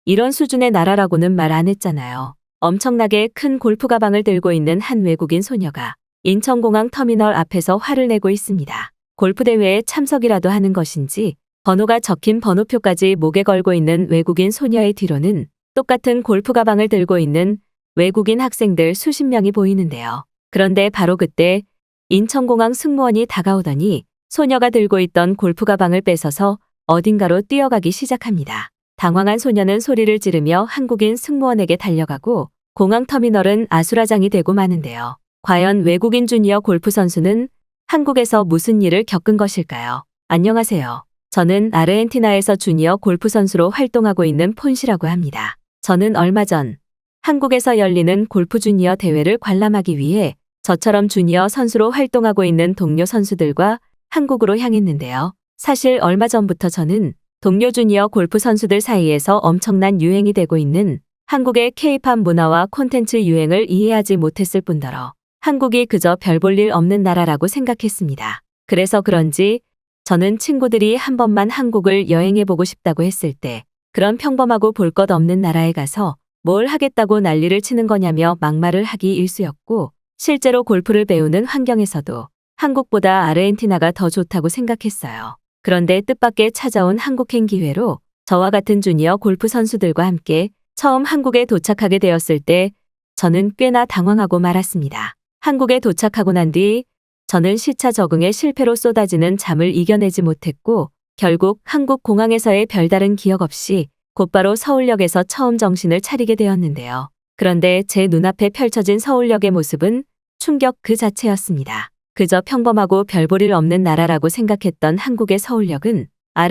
이런 수준의 나라라고는 말 안 했잖아요. 엄청나게 큰 골프 가방을 들고 있는 한 외국인 소녀가 인천공항 터미널 앞에서 화를 내고 있습니다. 골프 대회에 참석이라도 하는 것인지 번호가 적힌 번호표까지 목에 걸고 있는 외국인 소녀의 뒤로는 똑같은 골프 가방을 들고 있는 외국인 학생들 수십 명이 보이는데요. 그런데 바로 그때 인천공항 승무원이 다가오더니 소녀가 들고 있던 골프 가방을 뺏어서 어딘가로 뛰어가기 시작합니다. 당황한 소녀는 소리를 지르며 한국인 승무원에게 달려가고 공항 터미널은 아수라장이 되고 마는데요. 과연 외국인 주니어 골프 선수는 한국에서 무슨 일을 겪은 것일까요? 안녕하세요. 저는 아르헨티나에서 주니어 골프 선수로 활동하고 있는 폰시라고 합니다. 저는 얼마 전 한국에서 열리는 골프 주니어 대회를 관람하기 위해 저처럼 주니어 선수로 활동하고 있는 동료 선수들과 한국으로 향했는데요. 사실 얼마 전부터 저는 동료 주니어 골프 선수들 사이에서 엄청난 유행이 되고 있는 한국의 K-팝 문화와 콘텐츠 유행을 이해하지 못했을 뿐더러 한국이 그저 별 볼 일 없는 나라라고 생각했습니다. 그래서 그런지 저는 친구들이 한 번만 한국을 여행해보고 싶다고 했을 때 그런 평범하고 볼 것 없는 나라에 가서 뭘 하겠다고 난리를 치는 거냐며 막말을 하기 일쑤였고 실제로 골프를 배우는 환경에서도 한국보다 아르헨티나가 더 좋다고 생각했어요. 그런데 뜻밖의 찾아온 한국행 기회로 저와 같은 주니어 골프 선수들과 함께 처음 한국에 도착하게 되었을 때 저는 꽤나 당황하고 말았습니다. 한국에 도착하고 난 뒤 저는 시차 적응에 실패로 쏟아지는 잠을 이겨내지 못했고 결국 한국 공항에서의 별다른 기억 없이 곧바로 서울역에서 처음 정신을 차리게 되었는데요. 그런데 제 눈앞에 펼쳐진 서울역의 모습은 충격 그 자체였습니다. 그저 평범하고 별 볼 일 없는 나라라고 생각했던 한국의 서울역은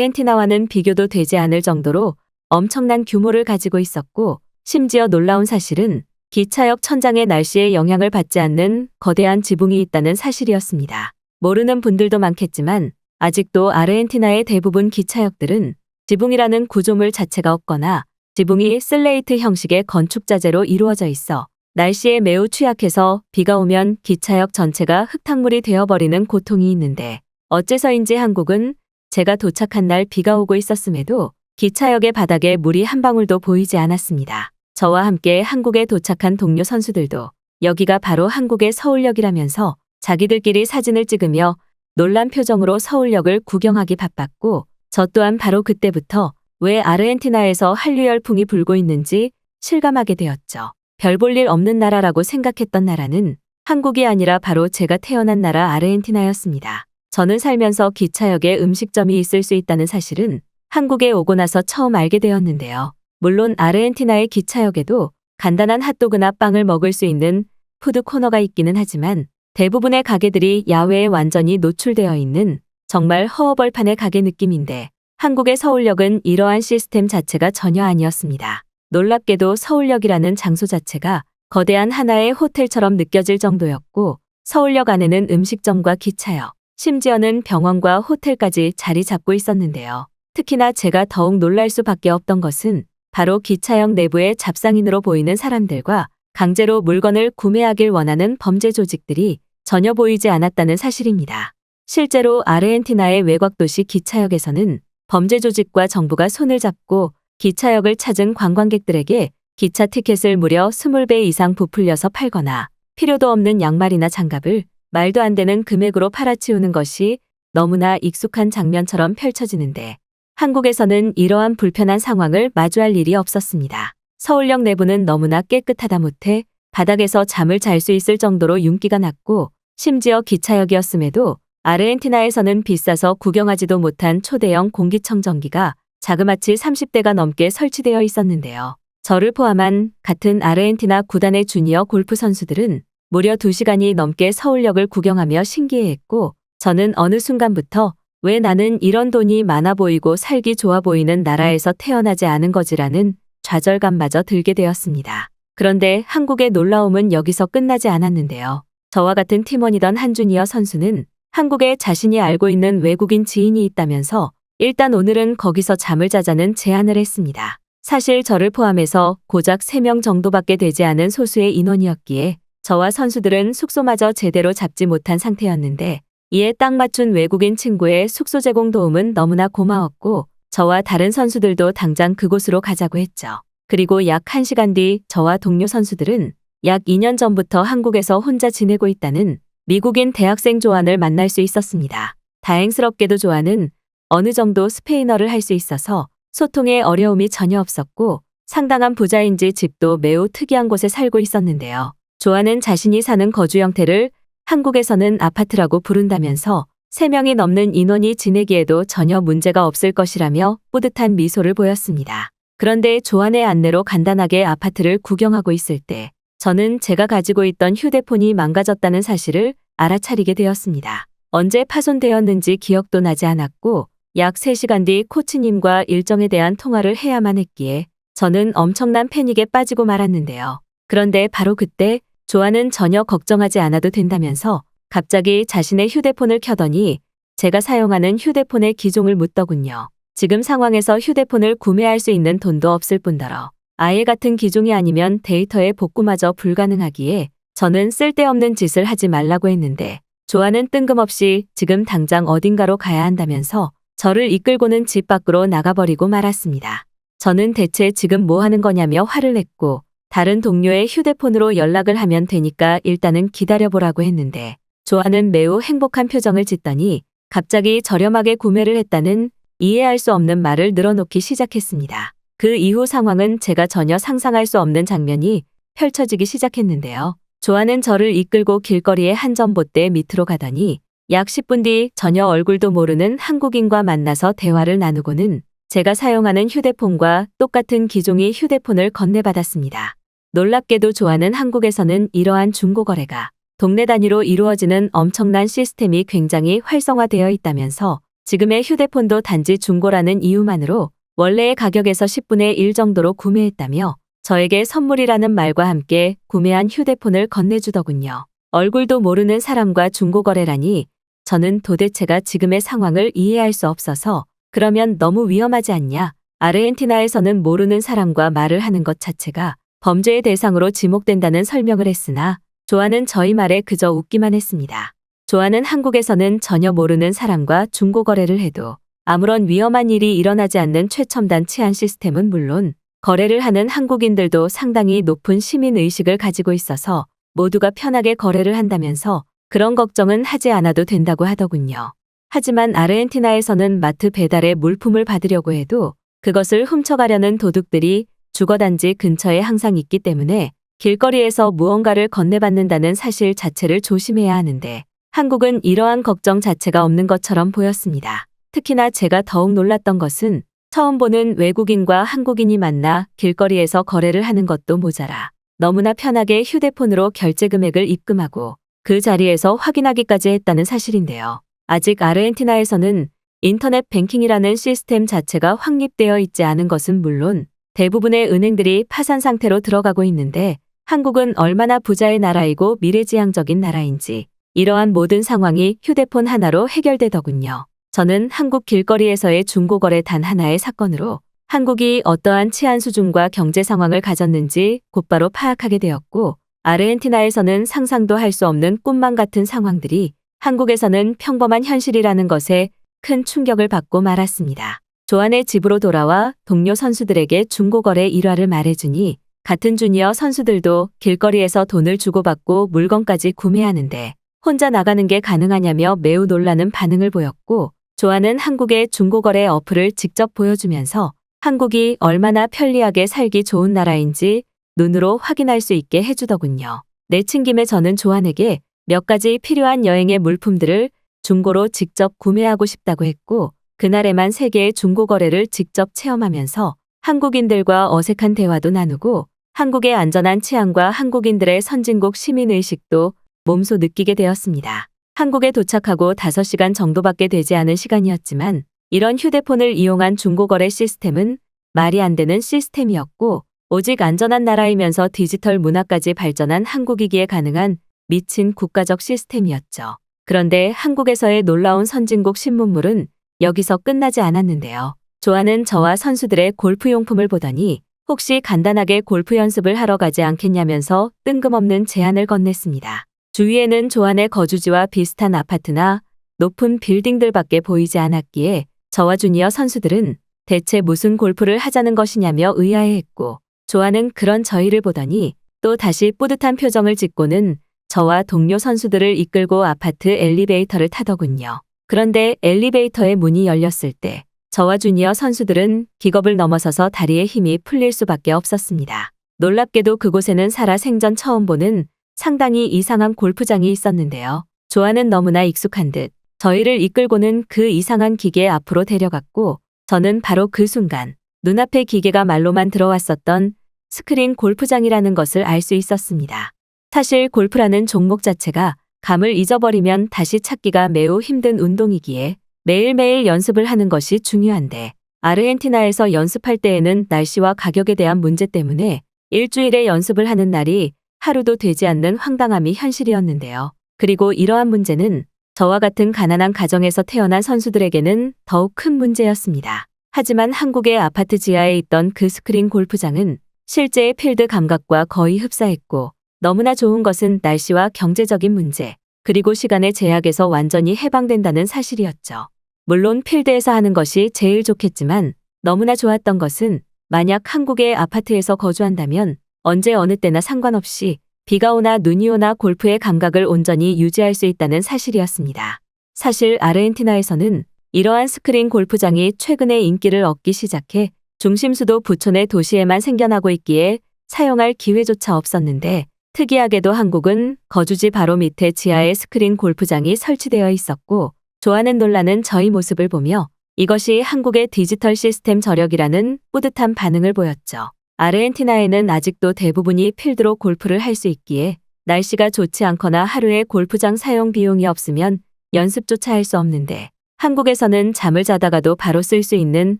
아르헨티나와는 비교도 되지 않을 정도로 엄청난 규모를 가지고 있었고 심지어 놀라운 사실은 기차역 천장의 날씨에 영향을 받지 않는 거대한 지붕이 있다는 사실이었습니다. 모르는 분들도 많겠지만 아직도 아르헨티나의 대부분 기차역들은 지붕이라는 구조물 자체가 없거나 지붕이 슬레이트 형식의 건축 자재로 이루어져 있어 날씨에 매우 취약해서 비가 오면 기차역 전체가 흙탕물이 되어버리는 고통이 있는데 어째서인지 한국은 제가 도착한 날 비가 오고 있었음에도 기차역의 바닥에 물이 한 방울도 보이지 않았습니다. 저와 함께 한국에 도착한 동료 선수들도 여기가 바로 한국의 서울역이라면서 자기들끼리 사진을 찍으며 놀란 표정으로 서울역을 구경하기 바빴고 저 또한 바로 그때부터 왜 아르헨티나에서 한류 열풍이 불고 있는지 실감하게 되었죠. 별 볼 일 없는 나라라고 생각했던 나라는 한국이 아니라 바로 제가 태어난 나라 아르헨티나였습니다. 저는 살면서 기차역에 음식점이 있을 수 있다는 사실은 한국에 오고 나서 처음 알게 되었는데요. 물론 아르헨티나의 기차역에도 간단한 핫도그나 빵을 먹을 수 있는 푸드 코너가 있기는 하지만 대부분의 가게들이 야외에 완전히 노출되어 있는 정말 허허벌판의 가게 느낌인데 한국의 서울역은 이러한 시스템 자체가 전혀 아니었습니다. 놀랍게도 서울역이라는 장소 자체가 거대한 하나의 호텔처럼 느껴질 정도였고 서울역 안에는 음식점과 기차역, 심지어는 병원과 호텔까지 자리 잡고 있었는데요. 특히나 제가 더욱 놀랄 수밖에 없던 것은 바로 기차역 내부의 잡상인으로 보이는 사람들과 강제로 물건을 구매하길 원하는 범죄 조직들이 전혀 보이지 않았다는 사실입니다. 실제로 아르헨티나의 외곽도시 기차역에서는 범죄 조직과 정부가 손을 잡고 기차역을 찾은 관광객들에게 기차 티켓을 무려 20배 이상 부풀려서 팔거나 필요도 없는 양말이나 장갑을 말도 안 되는 금액으로 팔아치우는 것이 너무나 익숙한 장면처럼 펼쳐지는데 한국에서는 이러한 불편한 상황을 마주할 일이 없었습니다. 서울역 내부는 너무나 깨끗하다 못해 바닥에서 잠을 잘 수 있을 정도로 윤기가 났고 심지어 기차역이었음에도 아르헨티나에서는 비싸서 구경하지도 못한 초대형 공기청정기가 자그마치 30대가 넘게 설치되어 있었는데요. 저를 포함한 같은 아르헨티나 구단의 주니어 골프 선수들은 무려 2시간이 넘게 서울역을 구경하며 신기해했고 저는 어느 순간부터 왜 나는 이런 돈이 많아 보이고 살기 좋아 보이는 나라에서 태어나지 않은 거지라는 좌절감마저 들게 되었습니다. 그런데 한국의 놀라움은 여기서 끝나지 않았는데요. 저와 같은 팀원이던 한 주니어 선수는 한국에 자신이 알고 있는 외국인 지인이 있다면서 일단 오늘은 거기서 잠을 자자는 제안을 했습니다. 사실 저를 포함해서 고작 3명 정도밖에 되지 않은 소수의 인원이었기에 저와 선수들은 숙소마저 제대로 잡지 못한 상태였는데 이에 딱 맞춘 외국인 친구의 숙소 제공 도움은 너무나 고마웠고 저와 다른 선수들도 당장 그곳으로 가자고 했죠. 그리고 약 1시간 뒤 저와 동료 선수들은 약 2년 전부터 한국에서 혼자 지내고 있다는 미국인 대학생 조안을 만날 수 있었습니다. 다행스럽게도 조안은 어느 정도 스페인어를 할 수 있어서 소통에 어려움이 전혀 없었고 상당한 부자인지 집도 매우 특이한 곳에 살고 있었는데요. 조안은 자신이 사는 거주 형태를 한국에서는 아파트라고 부른다면서 3명이 넘는 인원이 지내기에도 전혀 문제가 없을 것이라며 뿌듯한 미소를 보였습니다. 그런데 조안의 안내로 간단하게 아파트를 구경하고 있을 때 저는 제가 가지고 있던 휴대폰이 망가졌다는 사실을 알아차리게 되었습니다. 언제 파손되었는지 기억도 나지 않았고 약 3시간 뒤 코치님과 일정에 대한 통화를 해야만 했기에 저는 엄청난 패닉에 빠지고 말았는데요. 그런데 바로 그때 조안은 전혀 걱정하지 않아도 된다면서 갑자기 자신의 휴대폰을 켜더니 제가 사용하는 휴대폰의 기종을 묻더군요. 지금 상황에서 휴대폰을 구매할 수 있는 돈도 없을 뿐더러 아예 같은 기종이 아니면 데이터의 복구마저 불가능하기에 저는 쓸데없는 짓을 하지 말라고 했는데 조안은 뜬금없이 지금 당장 어딘가로 가야 한다면서 저를 이끌고는 집 밖으로 나가버리고 말았습니다. 저는 대체 지금 뭐 하는 거냐며 화를 냈고 다른 동료의 휴대폰으로 연락을 하면 되니까 일단은 기다려보라고 했는데 조안은 매우 행복한 표정을 짓더니 갑자기 저렴하게 구매를 했다는 이해할 수 없는 말을 늘어놓기 시작했습니다. 그 이후 상황은 제가 전혀 상상할 수 없는 장면이 펼쳐지기 시작했는데요. 조안은 저를 이끌고 길거리의 한 전봇대 밑으로 가더니 약 10분 뒤 전혀 얼굴도 모르는 한국인과 만나서 대화를 나누고는 제가 사용하는 휴대폰과 똑같은 기종의 휴대폰을 건네받았습니다. 놀랍게도 조안은 한국에서는 이러한 중고거래가 동네 단위로 이루어지는 엄청난 시스템이 굉장히 활성화되어 있다면서 지금의 휴대폰도 단지 중고라는 이유만으로 원래의 가격에서 10분의 1 정도로 구매했다며 저에게 선물이라는 말과 함께 구매한 휴대폰을 건네주더군요. 얼굴도 모르는 사람과 중고거래라니 저는 도대체가 지금의 상황을 이해할 수 없어서 그러면 너무 위험하지 않냐? 아르헨티나에서는 모르는 사람과 말을 하는 것 자체가 범죄의 대상으로 지목된다는 설명을 했으나 조안은 저희 말에 그저 웃기만 했습니다. 조안은 한국에서는 전혀 모르는 사람과 중고거래를 해도 아무런 위험한 일이 일어나지 않는 최첨단 치안 시스템은 물론 거래를 하는 한국인들도 상당히 높은 시민의식을 가지고 있어서 모두가 편하게 거래를 한다면서 그런 걱정은 하지 않아도 된다고 하더군요. 하지만 아르헨티나에서는 마트 배달에 물품을 받으려고 해도 그것을 훔쳐가려는 도둑들이 주거단지 근처에 항상 있기 때문에 길거리에서 무언가를 건네받는다는 사실 자체를 조심해야 하는데 한국은 이러한 걱정 자체가 없는 것처럼 보였습니다. 특히나 제가 더욱 놀랐던 것은 처음 보는 외국인과 한국인이 만나 길거리에서 거래를 하는 것도 모자라 너무나 편하게 휴대폰으로 결제 금액을 입금하고 그 자리에서 확인하기까지 했다는 사실인데요. 아직 아르헨티나에서는 인터넷 뱅킹이라는 시스템 자체가 확립되어 있지 않은 것은 물론 대부분의 은행들이 파산 상태로 들어가고 있는데 한국은 얼마나 부자의 나라이고 미래지향적인 나라인지 이러한 모든 상황이 휴대폰 하나로 해결되더군요. 저는 한국 길거리에서의 중고거래 단 하나의 사건으로 한국이 어떠한 치안 수준과 경제 상황을 가졌는지 곧바로 파악하게 되었고 아르헨티나에서는 상상도 할 수 없는 꿈만 같은 상황들이 한국에서는 평범한 현실이라는 것에 큰 충격을 받고 말았습니다. 조안의 집으로 돌아와 동료 선수들에게 중고거래 일화를 말해주니 같은 주니어 선수들도 길거리에서 돈을 주고받고 물건까지 구매하는데 혼자 나가는 게 가능하냐며 매우 놀라는 반응을 보였고 조안은 한국의 중고거래 어플을 직접 보여주면서 한국이 얼마나 편리하게 살기 좋은 나라인지 눈으로 확인할 수 있게 해주더군요. 내친 김에 저는 조안에게 몇 가지 필요한 여행의 물품들을 중고로 직접 구매하고 싶다고 했고 그날에만 3개의 중고거래를 직접 체험하면서 한국인들과 어색한 대화도 나누고 한국의 안전한 치안과 한국인들의 선진국 시민의식도 몸소 느끼게 되었습니다. 한국에 도착하고 5시간 정도밖에 되지 않은 시간이었지만 이런 휴대폰을 이용한 중고거래 시스템은 말이 안 되는 시스템이었고 오직 안전한 나라이면서 디지털 문화까지 발전한 한국이기에 가능한 미친 국가적 시스템이었죠. 그런데 한국에서의 놀라운 선진국 신문물은 여기서 끝나지 않았는데요. 조안은 저와 선수들의 골프용품을 보더니 혹시 간단하게 골프 연습을 하러 가지 않겠냐면서 뜬금없는 제안을 건넸습니다. 주위에는 조안의 거주지와 비슷한 아파트나 높은 빌딩들밖에 보이지 않았기에 저와 주니어 선수들은 대체 무슨 골프를 하자는 것이냐며 의아해했고 조아는 그런 저희를 보더니 또 다시 뿌듯한 표정을 짓고는 저와 동료 선수들을 이끌고 아파트 엘리베이터를 타더군요. 그런데 엘리베이터의 문이 열렸을 때 저와 주니어 선수들은 기겁을 넘어서서 다리에 힘이 풀릴 수밖에 없었습니다. 놀랍게도 그곳에는 살아 생전 처음 보는 상당히 이상한 골프장이 있었는데요. 조아는 너무나 익숙한 듯 저희를 이끌고는 그 이상한 기계 앞으로 데려갔고 저는 바로 그 순간 눈앞에 기계가 말로만 들어왔었던 스크린 골프장이라는 것을 알 수 있었습니다. 사실 골프라는 종목 자체가 감을 잊어버리면 다시 찾기가 매우 힘든 운동이기에 매일매일 연습을 하는 것이 중요한데 아르헨티나에서 연습할 때에는 날씨와 가격에 대한 문제 때문에 일주일에 연습을 하는 날이 하루도 되지 않는 황당함이 현실이었는데요. 그리고 이러한 문제는 저와 같은 가난한 가정에서 태어난 선수들에게는 더욱 큰 문제였습니다. 하지만 한국의 아파트 지하에 있던 그 스크린 골프장은 실제의 필드 감각과 거의 흡사했고 너무나 좋은 것은 날씨와 경제적인 문제, 그리고 시간의 제약에서 완전히 해방된다는 사실이었죠. 물론 필드에서 하는 것이 제일 좋겠지만 너무나 좋았던 것은 만약 한국의 아파트에서 거주한다면 언제 어느 때나 상관없이 비가 오나 눈이 오나 골프의 감각을 온전히 유지할 수 있다는 사실이었습니다. 사실 아르헨티나에서는 이러한 스크린 골프장이 최근에 인기를 얻기 시작해 중심수도 부촌의 도시에만 생겨나고 있기에 사용할 기회조차 없었는데 특이하게도 한국은 거주지 바로 밑에 지하에 스크린 골프장이 설치되어 있었고 조아는 놀라는 저희 모습을 보며 이것이 한국의 디지털 시스템 저력이라는 뿌듯한 반응을 보였죠. 아르헨티나에는 아직도 대부분이 필드로 골프를 할 수 있기에 날씨가 좋지 않거나 하루에 골프장 사용 비용이 없으면 연습조차 할 수 없는데 한국에서는 잠을 자다가도 바로 쓸 수 있는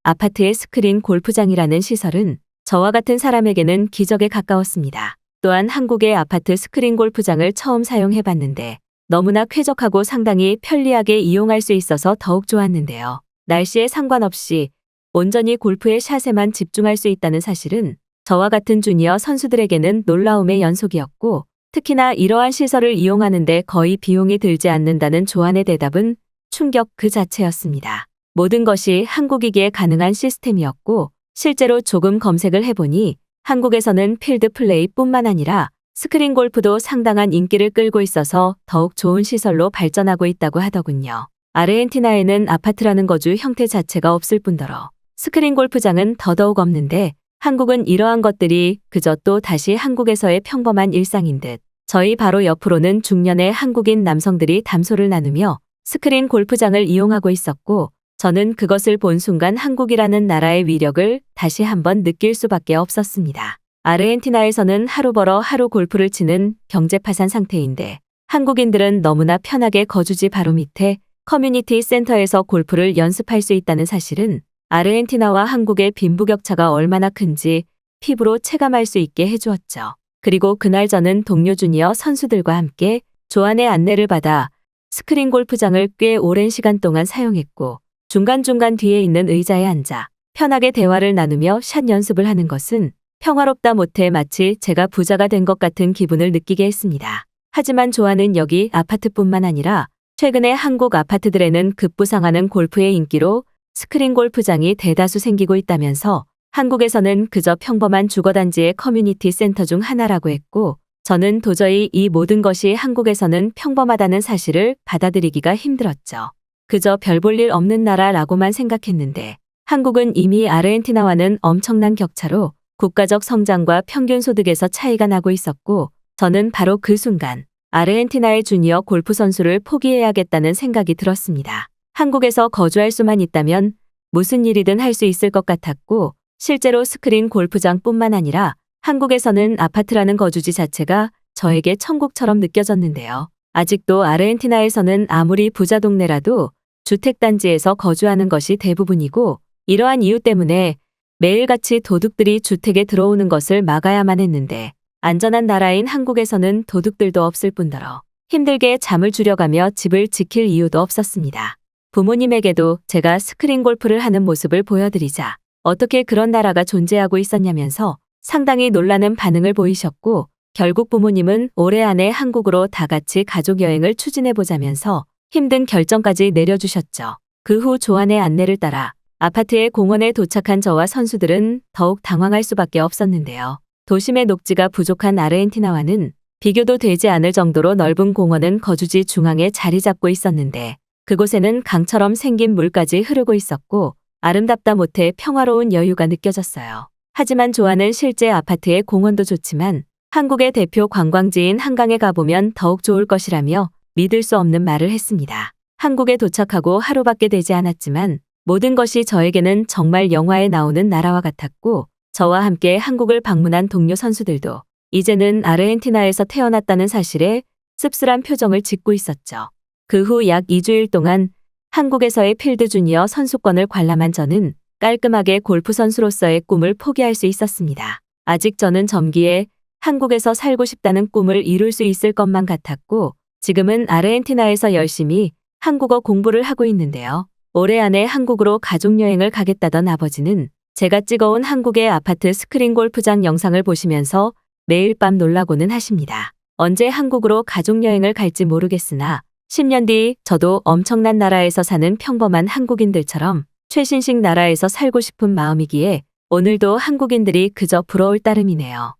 아파트의 스크린 골프장이라는 시설은 저와 같은 사람에게는 기적에 가까웠습니다. 또한 한국의 아파트 스크린 골프장을 처음 사용해봤는데 너무나 쾌적하고 상당히 편리하게 이용할 수 있어서 더욱 좋았는데요. 날씨에 상관없이 온전히 골프의 샷에만 집중할 수 있다는 사실은 저와 같은 주니어 선수들에게는 놀라움의 연속이었고 특히나 이러한 시설을 이용하는데 거의 비용이 들지 않는다는 조안의 대답은 충격 그 자체였습니다. 모든 것이 한국이기에 가능한 시스템이었고 실제로 조금 검색을 해보니 한국에서는 필드 플레이뿐만 아니라 스크린 골프도 상당한 인기를 끌고 있어서 더욱 좋은 시설로 발전하고 있다고 하더군요. 아르헨티나에는 아파트라는 거주 형태 자체가 없을 뿐더러 스크린 골프장은 더더욱 없는데 한국은 이러한 것들이 그저 또 다시 한국에서의 평범한 일상인 듯 저희 바로 옆으로는 중년의 한국인 남성들이 담소를 나누며 스크린 골프장을 이용하고 있었고 저는 그것을 본 순간 한국이라는 나라의 위력을 다시 한번 느낄 수밖에 없었습니다. 아르헨티나에서는 하루 벌어 하루 골프를 치는 경제 파산 상태인데 한국인들은 너무나 편하게 거주지 바로 밑에 커뮤니티 센터에서 골프를 연습할 수 있다는 사실은 아르헨티나와 한국의 빈부격차가 얼마나 큰지 피부로 체감할 수 있게 해주었죠. 그리고 그날 저는 동료 주니어 선수들과 함께 조안의 안내를 받아 스크린 골프장을 꽤 오랜 시간 동안 사용했고 중간중간 뒤에 있는 의자에 앉아 편하게 대화를 나누며 샷 연습을 하는 것은 평화롭다 못해 마치 제가 부자가 된 것 같은 기분을 느끼게 했습니다. 하지만 조아는 여기 아파트뿐만 아니라 최근에 한국 아파트들에는 급부상하는 골프의 인기로 스크린 골프장이 대다수 생기고 있다면서 한국에서는 그저 평범한 주거단지의 커뮤니티 센터 중 하나라고 했고 저는 도저히 이 모든 것이 한국에서는 평범하다는 사실을 받아들이기가 힘들었죠. 그저 별 볼 일 없는 나라라고만 생각했는데 한국은 이미 아르헨티나와는 엄청난 격차로 국가적 성장과 평균 소득에서 차이가 나고 있었고 저는 바로 그 순간 아르헨티나의 주니어 골프 선수를 포기해야겠다는 생각이 들었습니다. 한국에서 거주할 수만 있다면 무슨 일이든 할 수 있을 것 같았고 실제로 스크린 골프장뿐만 아니라 한국에서는 아파트라는 거주지 자체가 저에게 천국처럼 느껴졌는데요. 아직도 아르헨티나에서는 아무리 부자 동네라도 주택단지에서 거주하는 것이 대부분이고 이러한 이유 때문에 매일같이 도둑들이 주택에 들어오는 것을 막아야만 했는데 안전한 나라인 한국에서는 도둑들도 없을 뿐더러 힘들게 잠을 줄여가며 집을 지킬 이유도 없었습니다. 부모님에게도 제가 스크린 골프를 하는 모습을 보여드리자 어떻게 그런 나라가 존재하고 있었냐면서 상당히 놀라는 반응을 보이셨고 결국 부모님은 올해 안에 한국으로 다 같이 가족 여행을 추진해보자면서 힘든 결정까지 내려주셨죠. 그 후 조안의 안내를 따라 아파트의 공원에 도착한 저와 선수들은 더욱 당황할 수밖에 없었는데요. 도심의 녹지가 부족한 아르헨티나와는 비교도 되지 않을 정도로 넓은 공원은 거주지 중앙에 자리 잡고 있었는데 그곳에는 강처럼 생긴 물까지 흐르고 있었고 아름답다 못해 평화로운 여유가 느껴졌어요. 하지만 조아는 실제 아파트의 공원도 좋지만 한국의 대표 관광지인 한강에 가보면 더욱 좋을 것이라며 믿을 수 없는 말을 했습니다. 한국에 도착하고 하루밖에 되지 않았지만 모든 것이 저에게는 정말 영화에 나오는 나라와 같았고 저와 함께 한국을 방문한 동료 선수들도 이제는 아르헨티나에서 태어났다는 사실에 씁쓸한 표정을 짓고 있었죠. 그 후 약 2주일 동안 한국에서의 필드 주니어 선수권을 관람한 저는 깔끔하게 골프 선수로서의 꿈을 포기할 수 있었습니다. 아직 저는 점기에 한국에서 살고 싶다는 꿈을 이룰 수 있을 것만 같았고 지금은 아르헨티나에서 열심히 한국어 공부를 하고 있는데요. 올해 안에 한국으로 가족여행을 가겠다던 아버지는 제가 찍어온 한국의 아파트 스크린 골프장 영상을 보시면서 매일 밤 놀라고는 하십니다. 언제 한국으로 가족여행을 갈지 모르겠으나 10년 뒤 저도 엄청난 나라에서 사는 평범한 한국인들처럼 최신식 나라에서 살고 싶은 마음이기에 오늘도 한국인들이 그저 부러울 따름이네요.